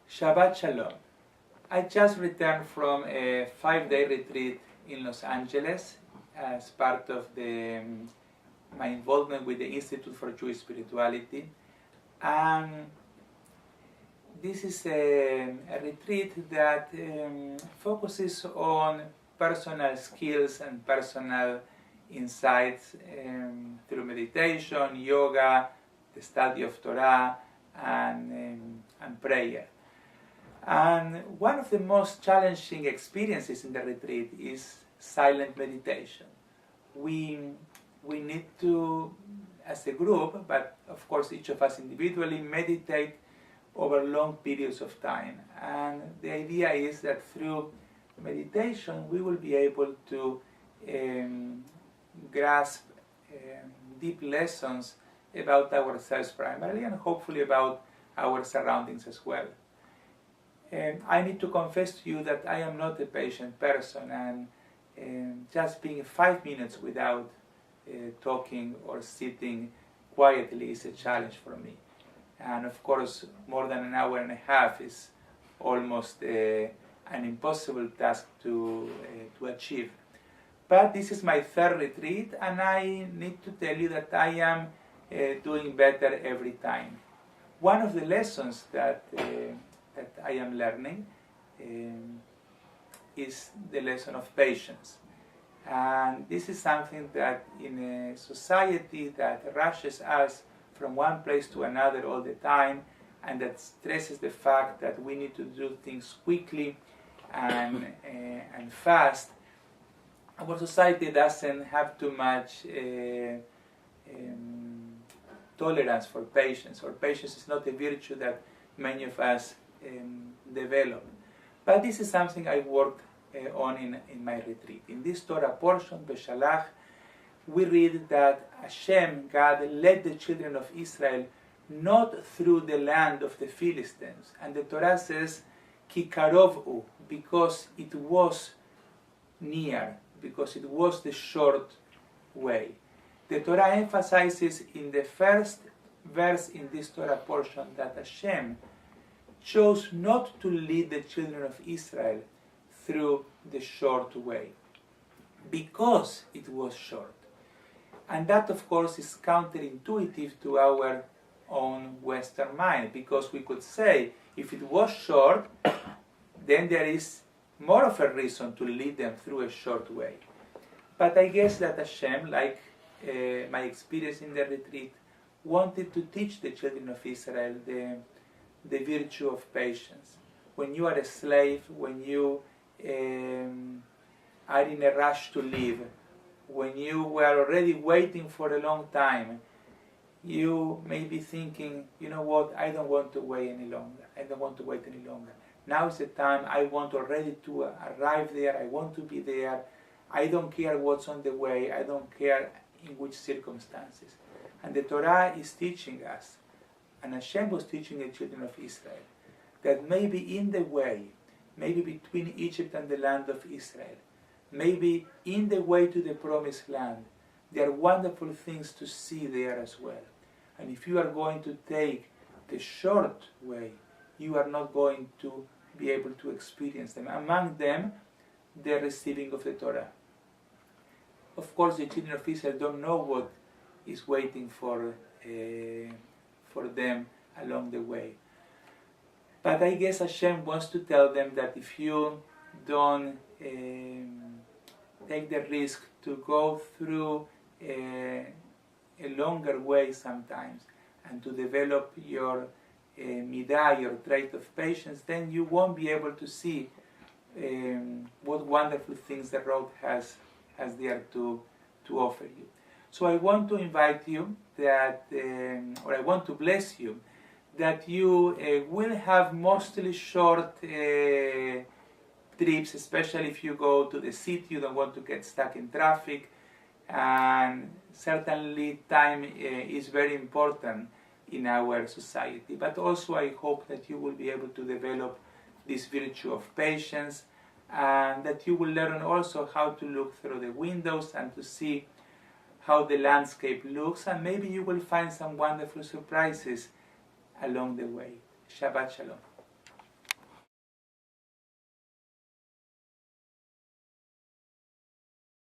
Shabbat Shalom. I just returned from a 5-day retreat in Los Angeles as part of my involvement with the Institute for Jewish Spirituality. And this is a retreat that focuses on personal skills and personal insights through meditation, yoga, the study of Torah, and prayer. And one of the most challenging experiences in the retreat is silent meditation. We need to, as a group, but of course each of us individually, meditate over long periods of time. And the idea is that through meditation we will be able to grasp deep lessons about ourselves primarily, and hopefully about our surroundings as well. I need to confess to you that I am not a patient person, and just being 5 minutes without talking or sitting quietly is a challenge for me. And of course, more than an hour and a half is almost an impossible task to achieve. But this is my third retreat, and I need to tell you that I am doing better every time. One of the lessons that I am learning is the lesson of patience. And this is something that in a society that rushes us from one place to another all the time, and that stresses the fact that we need to do things quickly and fast, our society doesn't have too much tolerance for patience, or patience is not a virtue that many of us develop. But this is something I worked on in my retreat. In this Torah portion, Beshalach, we read that Hashem, God, led the children of Israel not through the land of the Philistines. And the Torah says, Ki karovu, because it was near, because it was the short way. The Torah emphasizes in the first verse in this Torah portion that Hashem chose not to lead the children of Israel through the short way, because it was short. And that, of course, is counterintuitive to our own Western mind, because we could say, if it was short, then there is more of a reason to lead them through a short way. But I guess that Hashem, like my experience in the retreat, wanted to teach the children of Israel the virtue of patience. When you are a slave, when you are in a rush to leave, when you were already waiting for a long time, you may be thinking, you know what, I don't want to wait any longer. I don't want to wait any longer. Now is the time. I want already to arrive there. I want to be there. I don't care what's on the way. I don't care in which circumstances. And the Torah is teaching us, and Hashem was teaching the children of Israel, that maybe in the way, maybe between Egypt and the land of Israel, maybe in the way to the promised land, there are wonderful things to see there as well. And if you are going to take the short way, you are not going to be able to experience them. Among them, the receiving of the Torah. Of course, the children of Israel don't know what is waiting for them along the way. But I guess Hashem wants to tell them that if you don't take the risk to go through a longer way sometimes, and to develop your midah, your trait of patience, then you won't be able to see what wonderful things the road has there to offer you. So I want to invite you that, or I want to bless you, that you will have mostly short trips, especially if you go to the city, you don't want to get stuck in traffic, and certainly time is very important in our society. But also I hope that you will be able to develop this virtue of patience, and that you will learn also how to look through the windows and to see how the landscape looks, and maybe you will find some wonderful surprises along the way. Shabbat Shalom.